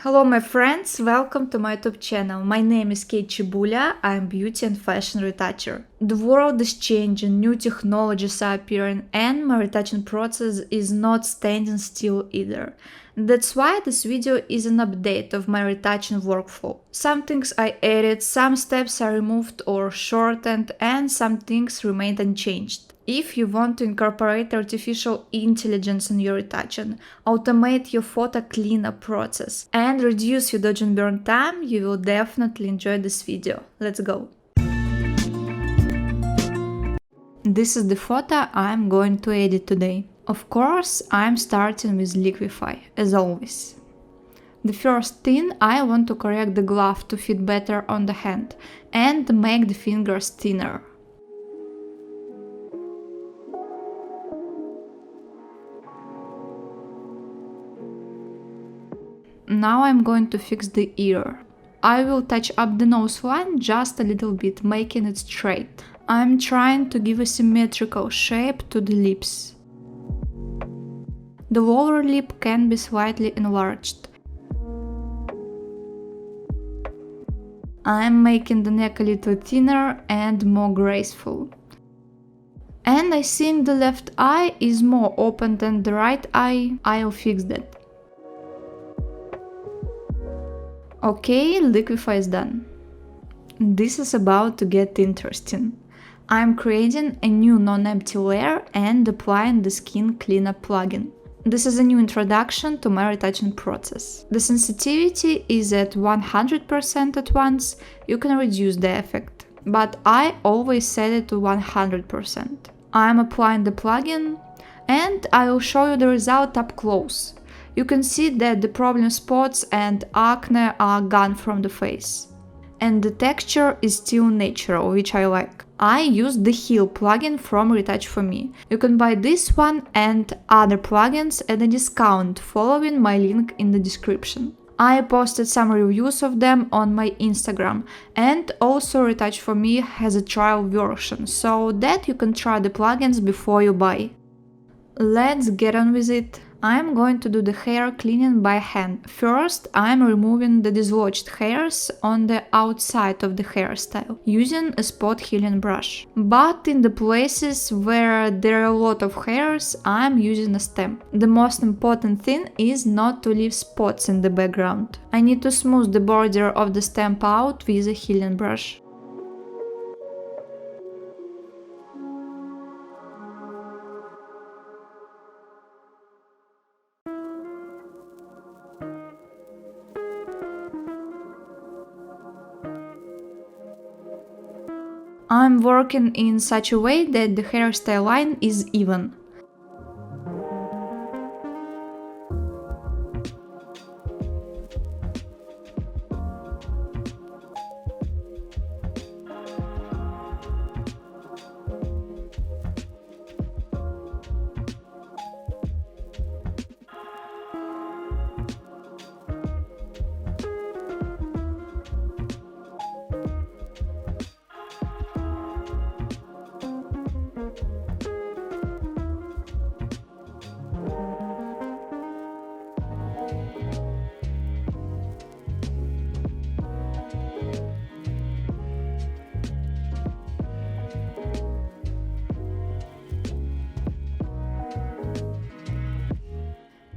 Hello my friends, welcome to my YouTube channel. My name is Kate Chibulia, I'm beauty and fashion retoucher. The world is changing, new technologies are appearing, and my retouching process is not standing still either. That's why this video is an update of my retouching workflow. Some things I added, some steps are removed or shortened, and some things remained unchanged. If you want to incorporate artificial intelligence in your retouching, automate your photo cleanup process, and reduce your dodge and burn time, you will definitely enjoy this video. Let's go! This is the photo I'm going to edit today. Of course, I'm starting with Liquify, as always. The first thing, I want to correct the glove to fit better on the hand and make the fingers thinner. Now I'm going to fix the ear. I will touch up the nose line just a little bit, making it straight. I'm trying to give a symmetrical shape to the lips. The lower lip can be slightly enlarged. I'm making the neck a little thinner and more graceful. And I think the left eye is more open than the right eye. I'll fix that. Okay, Liquify is done. This is about to get interesting. I'm creating a new non-empty layer and applying the skin cleanup plugin. This is a new introduction to my retouching process. The sensitivity is at 100% at once, you can reduce the effect, but I always set it to 100%. I'm applying the plugin and I will show you the result up close. You can see that the problem spots and acne are gone from the face. And the texture is still natural, which I like. I used the Heal plugin from Retouch4Me. You can buy this one and other plugins at a discount following my link in the description. I posted some reviews of them on my Instagram, and also Retouch4Me has a trial version, so that you can try the plugins before you buy. Let's get on with it. I'm going to do the hair cleaning by hand. First, I'm removing the dislodged hairs on the outside of the hairstyle using a spot healing brush. But in the places where there are a lot of hairs, I'm using a stamp. The most important thing is not to leave spots in the background. I need to smooth the border of the stamp out with a healing brush. I'm working in such a way that the hairstyle line is even.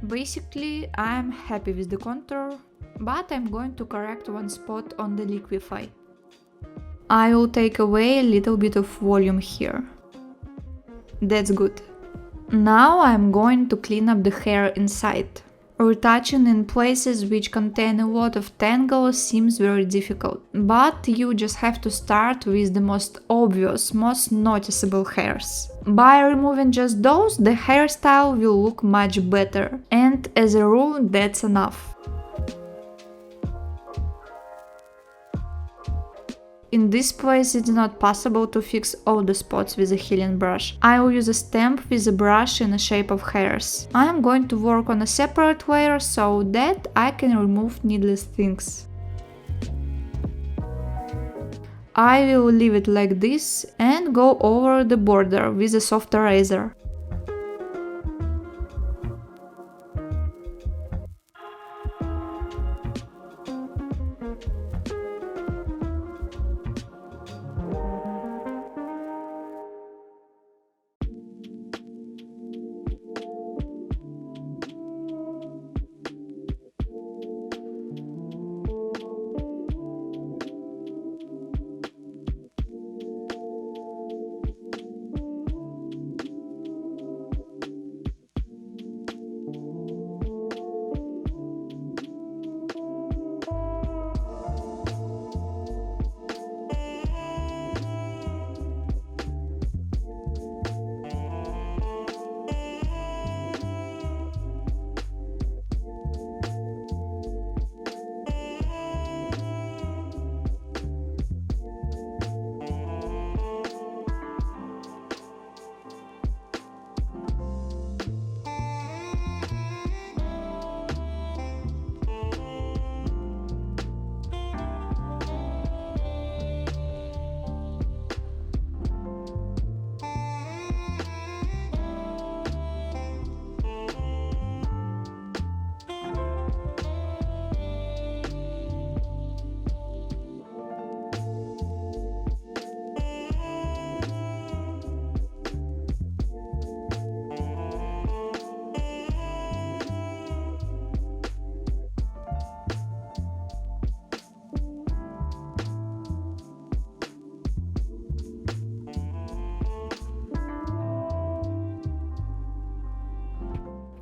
Basically, I'm happy with the contour, but I'm going to correct one spot on the Liquify. I will take away a little bit of volume here. That's good. Now I'm going to clean up the hair inside. Retouching in places which contain a lot of tangles seems very difficult, but you just have to start with the most obvious, most noticeable hairs. By removing just those, the hairstyle will look much better, and as a rule, that's enough. In this place it's not possible to fix all the spots with a healing brush. I will use a stamp with a brush in the shape of hairs. I am going to work on a separate layer so that I can remove needless things. I will leave it like this and go over the border with a soft eraser.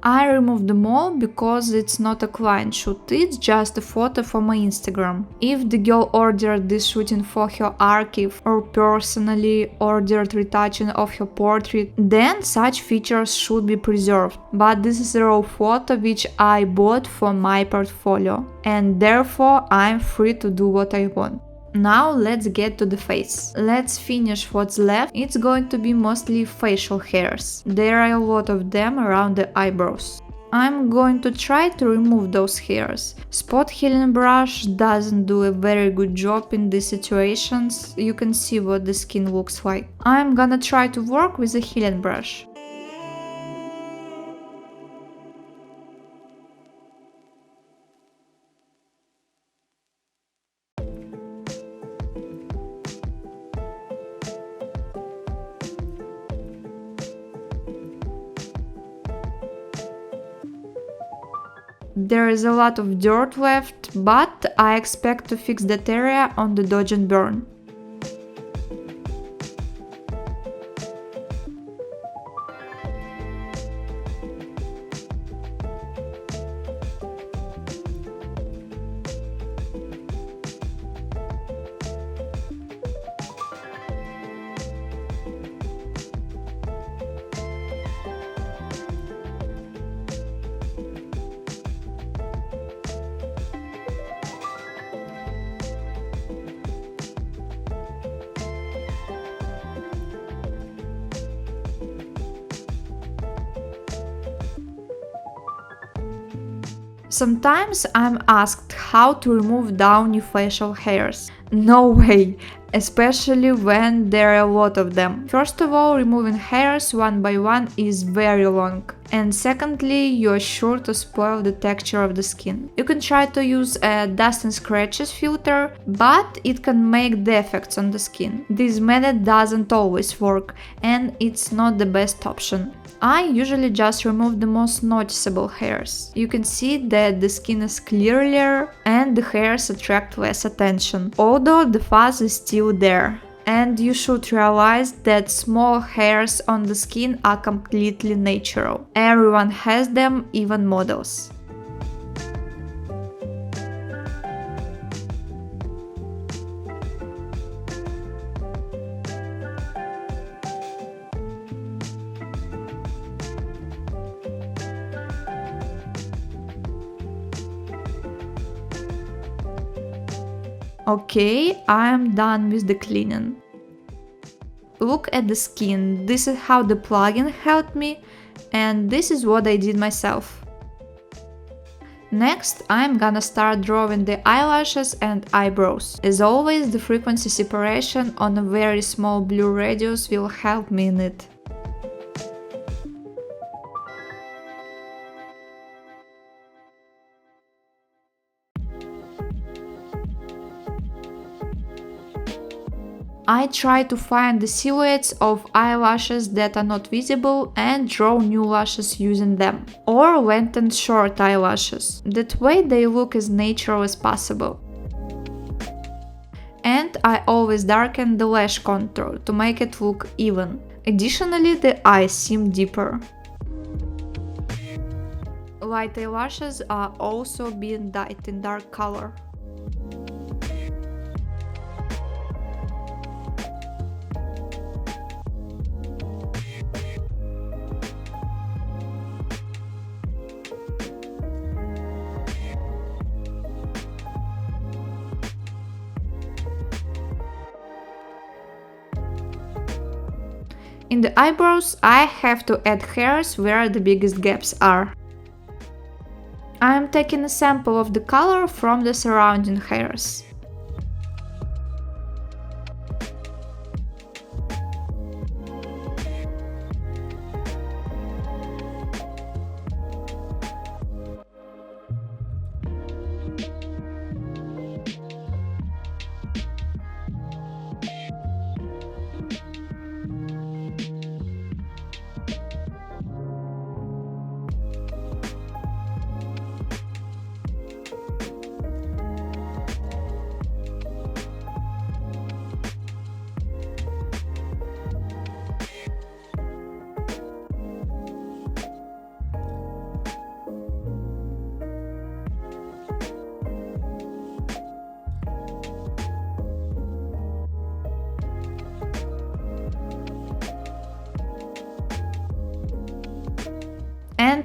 I removed them all because it's not a client shoot, it's just a photo for my Instagram. If the girl ordered this shooting for her archive or personally ordered retouching of her portrait, then such features should be preserved. But this is a raw photo which I bought for my portfolio, and therefore I'm free to do what I want. Now let's get to the face. Let's finish what's left. It's going to be mostly facial hairs. There are a lot of them around the eyebrows. I'm going to try to remove those hairs. Spot healing brush doesn't do a very good job in these situations. You can see what the skin looks like. I'm gonna try to work with a healing brush. There is a lot of dirt left, but I expect to fix that area on the Dodge and Burn. Sometimes I'm asked how to remove downy facial hairs. No way, especially when there are a lot of them. First of all, removing hairs one by one is very long. And secondly, you're sure to spoil the texture of the skin. You can try to use a dust and scratches filter, but it can make defects on the skin. This method doesn't always work, and it's not the best option. I usually just remove the most noticeable hairs. You can see that the skin is clearer and the hairs attract less attention, although the fuzz is still there. And you should realize that small hairs on the skin are completely natural. Everyone has them, even models. Okay, I am done with the cleaning. Look at the skin, this is how the plugin helped me, and this is what I did myself. Next, I'm gonna start drawing the eyelashes and eyebrows. As always, the frequency separation on a very small blue radius will help me in it. I try to find the silhouettes of eyelashes that are not visible and draw new lashes using them. Or lengthen short eyelashes. That way they look as natural as possible. And I always darken the lash contour to make it look even. Additionally, the eyes seem deeper. Light eyelashes are also being dyed in dark color. In the eyebrows, I have to add hairs where the biggest gaps are. I am taking a sample of the color from the surrounding hairs.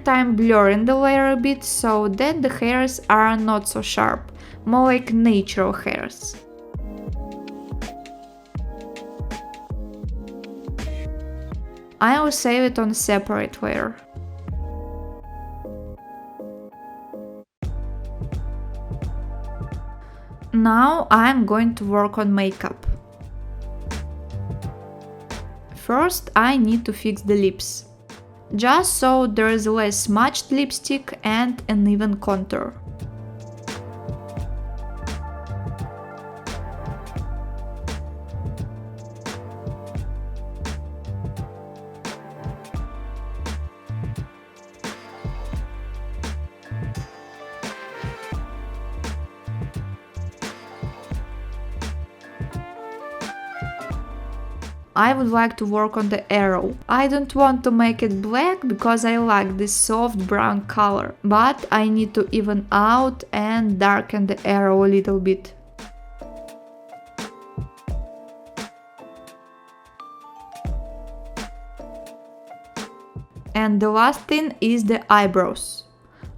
And I'm blurring the layer a bit so that the hairs are not so sharp, more like natural hairs. I will save it on a separate layer. Now I'm going to work on makeup. First, I need to fix the lips, just so there is less smudged lipstick and an even contour. I would like to work on the arrow. I don't want to make it black because I like this soft brown color, but I need to even out and darken the arrow a little bit. And the last thing is the eyebrows.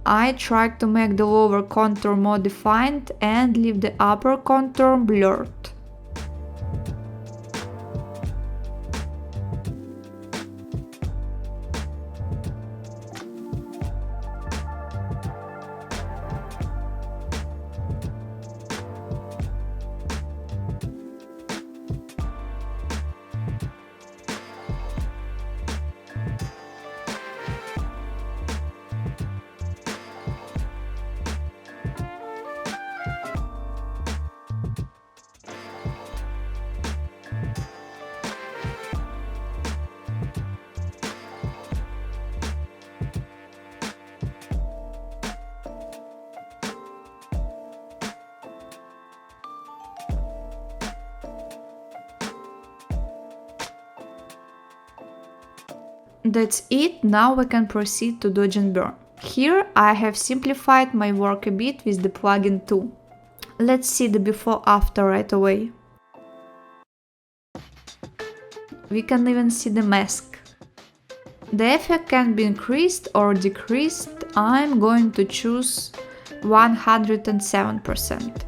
I tried to make the lower contour more defined and leave the upper contour blurred. That's it, now we can proceed to dodge and burn. Here I have simplified my work a bit with the plugin too. Let's see the before-after right away. We can even see the mask. The effect can be increased or decreased. I'm going to choose 107%.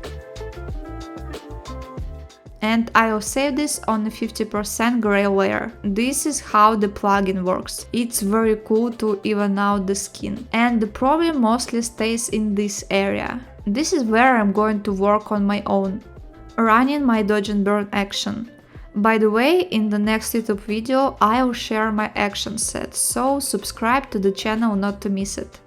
And I'll save this on a 50% gray layer. This is how the plugin works. It's very cool to even out the skin. And the problem mostly stays in this area. This is where I'm going to work on my own, running my dodge and burn action. By the way, in the next YouTube video I will share my action set, so subscribe to the channel not to miss it.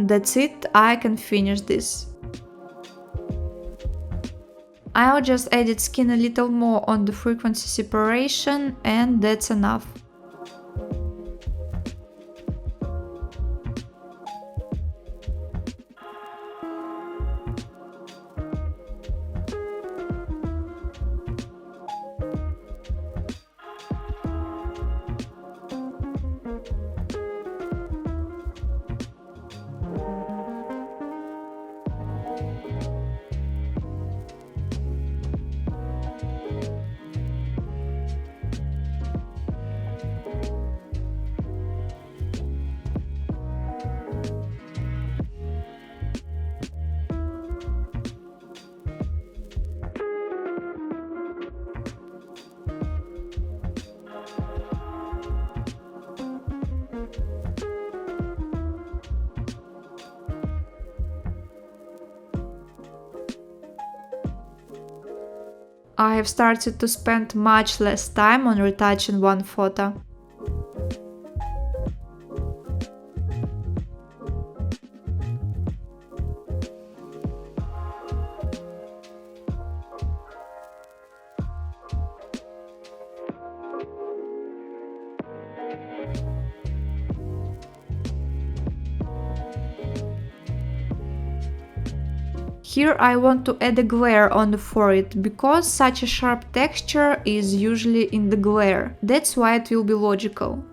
that's it, I can finish this. I'll just edit skin a little more on the frequency separation, and that's enough. I have started to spend much less time on retouching one photo. Here I want to add a glare on the forehead, because such a sharp texture is usually in the glare. That's why it will be logical.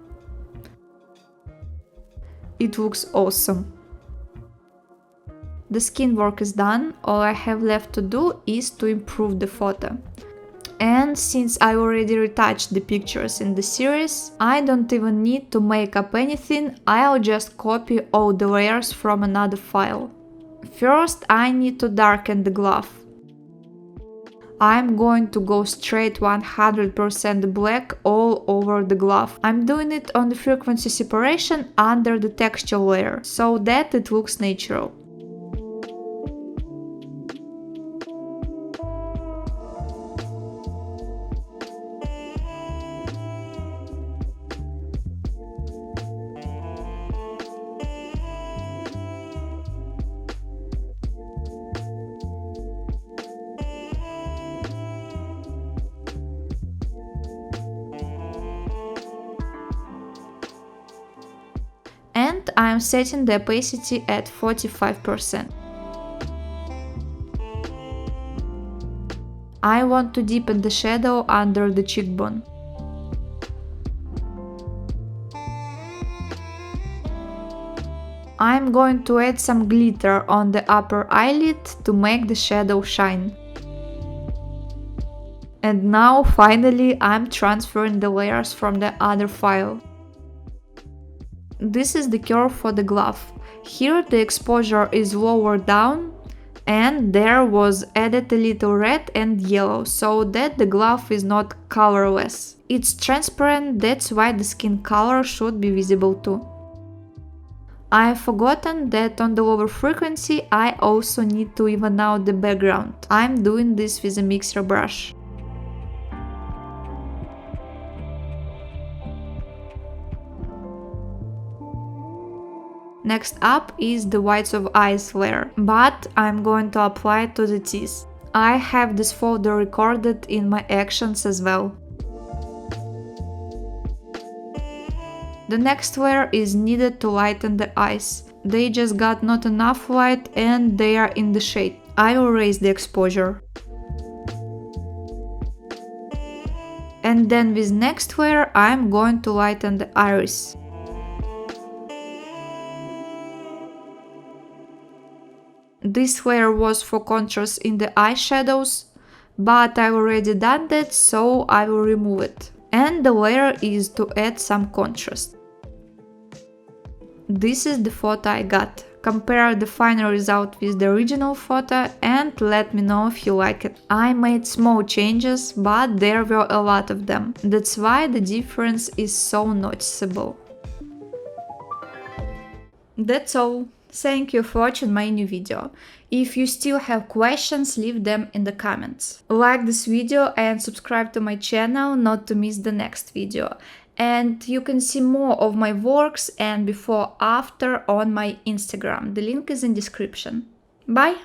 It looks awesome. The skin work is done, all I have left to do is to improve the photo. And since I already retouched the pictures in the series, I don't even need to make up anything, I'll just copy all the layers from another file. First, I need to darken the glove. I'm going to go straight 100% black all over the glove. I'm doing it on the frequency separation under the texture layer, so that it looks natural. And I'm setting the opacity at 45%. I want to deepen the shadow under the cheekbone. I'm going to add some glitter on the upper eyelid to make the shadow shine. And now finally I'm transferring the layers from the other file. This is the curve for the glove. Here the exposure is lower down, and there was added a little red and yellow, so that the glove is not colorless. It's transparent, that's why the skin color should be visible too. I have forgotten that on the lower frequency I also need to even out the background. I'm doing this with a mixer brush. Next up is the whites of eyes layer, but I'm going to apply it to the teeth. I have this folder recorded in my actions as well. The next layer is needed to lighten the eyes. They just got not enough light and they are in the shade. I will raise the exposure. And then with next layer I'm going to lighten the iris. This layer was for contrast in the eyeshadows, but I've already done that, so I will remove it. And the layer is to add some contrast. This is the photo I got. Compare the final result with the original photo and let me know if you like it. I made small changes, but there were a lot of them. That's why the difference is so noticeable. That's all. Thank you for watching my new video. If you still have questions, leave them in the comments. Like this video and subscribe to my channel not to miss the next video. And you can see more of my works and before after on my Instagram. The link is in description. Bye!